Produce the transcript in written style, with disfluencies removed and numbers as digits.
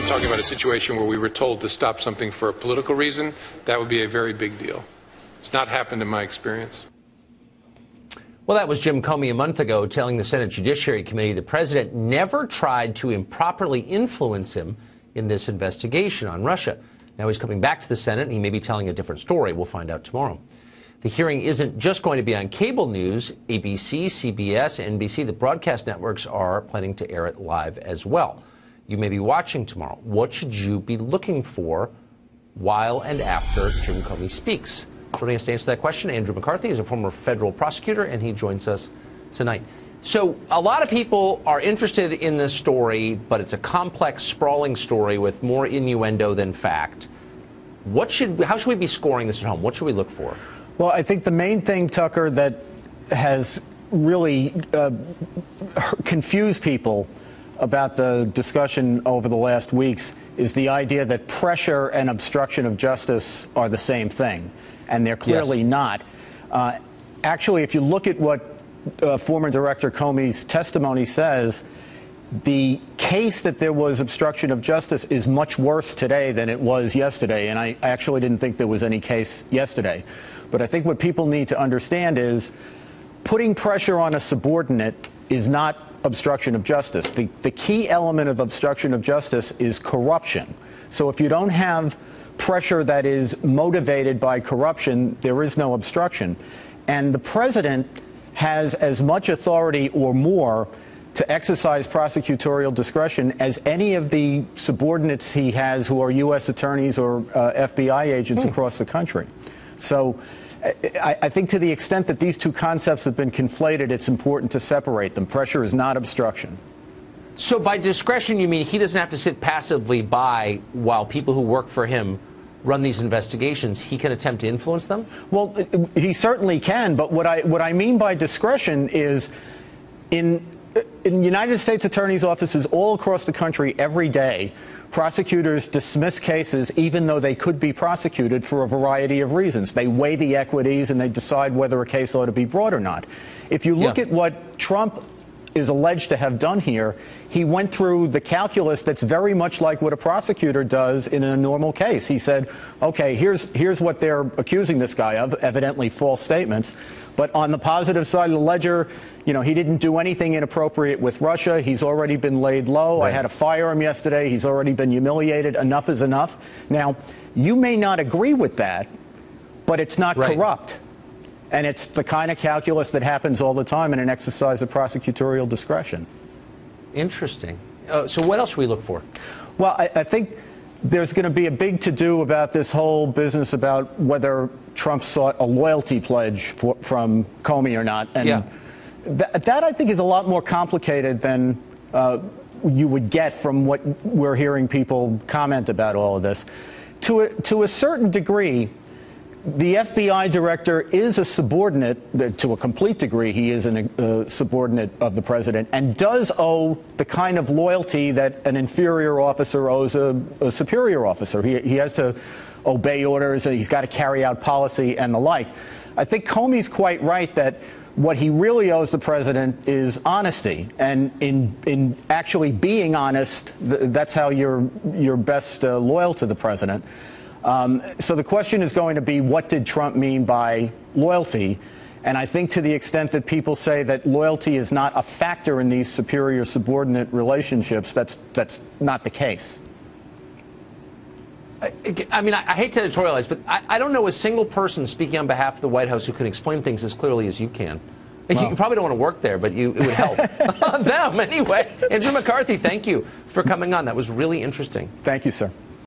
talking about a situation where we were told to stop something for a political reason, that would be a very big deal. It's not happened in my experience. Well, that was Jim Comey a month ago telling the Senate Judiciary Committee the president never tried to improperly influence him in this investigation on Russia. Now he's coming back to the Senate, and he may be telling a different story. We'll find out tomorrow. The hearing isn't just going to be on cable news. ABC, CBS, NBC, the broadcast networks are planning to air it live as well. You may be watching tomorrow. What should you be looking for while and after Jim Comey speaks? Joining us to answer that question, Andrew McCarthy is a former federal prosecutor, and he joins us tonight. So a lot of people are interested in this story, but it's a complex, sprawling story with more innuendo than fact. How should we be scoring this at home? What should we look for? Well, I think the main thing, Tucker, that has really confused people about the discussion over the last weeks is the idea that pressure and obstruction of justice are the same thing, and they're clearly not. Actually, if you look at what former Director Comey's testimony says, the case that there was obstruction of justice is much worse today than it was yesterday, and I actually didn't think there was any case yesterday. But I think what people need to understand is putting pressure on a subordinate is not obstruction of justice. The key element of obstruction of justice is corruption. So if you don't have pressure that is motivated by corruption, there is no obstruction. And the president has as much authority or more to exercise prosecutorial discretion as any of the subordinates he has who are U.S. attorneys or FBI agents across the country. So I think to the extent that these two concepts have been conflated, it's important to separate them. Pressure is not obstruction. So by discretion, you mean he doesn't have to sit passively by while people who work for him run these investigations? He can attempt to influence them? Well, he certainly can, but what I mean by discretion is in United States attorneys' offices all across the country every day, prosecutors dismiss cases even though they could be prosecuted for a variety of reasons. They weigh the equities and they decide whether a case ought to be brought or not. If you look at what Trump is alleged to have done here, he went through the calculus that's very much like what a prosecutor does in a normal case. He said, okay, here's what they're accusing this guy of, evidently false statements. But on the positive side of the ledger, you know, he didn't do anything inappropriate with Russia. He's already been laid low. Right. I had to fire him yesterday. He's already been humiliated. Enough is enough. Now, you may not agree with that, but it's not corrupt. And it's the kind of calculus that happens all the time in an exercise of prosecutorial discretion. Interesting. So what else should we look for? Well, I think there's going to be a big to-do about this whole business about whether Trump sought a loyalty pledge from Comey or not. And that, I think, is a lot more complicated than you would get from what we're hearing people comment about all of this. To a certain degree, the FBI director is a subordinate, to a complete degree he is a subordinate of the president, and does owe the kind of loyalty that an inferior officer owes a superior officer. He has to obey orders, and he's got to carry out policy and the like. I think Comey's quite right that what he really owes the president is honesty, and in actually being honest, that's how you're best loyal to the president. So the question is going to be, what did Trump mean by loyalty? And I think to the extent that people say that loyalty is not a factor in these superior-subordinate relationships, that's not the case. I mean, I hate to editorialize, but I don't know a single person speaking on behalf of the White House who can explain things as clearly as you can. Well, you probably don't want to work there, but it would help. Them, anyway. Andrew McCarthy, thank you for coming on. That was really interesting. Thank you, sir.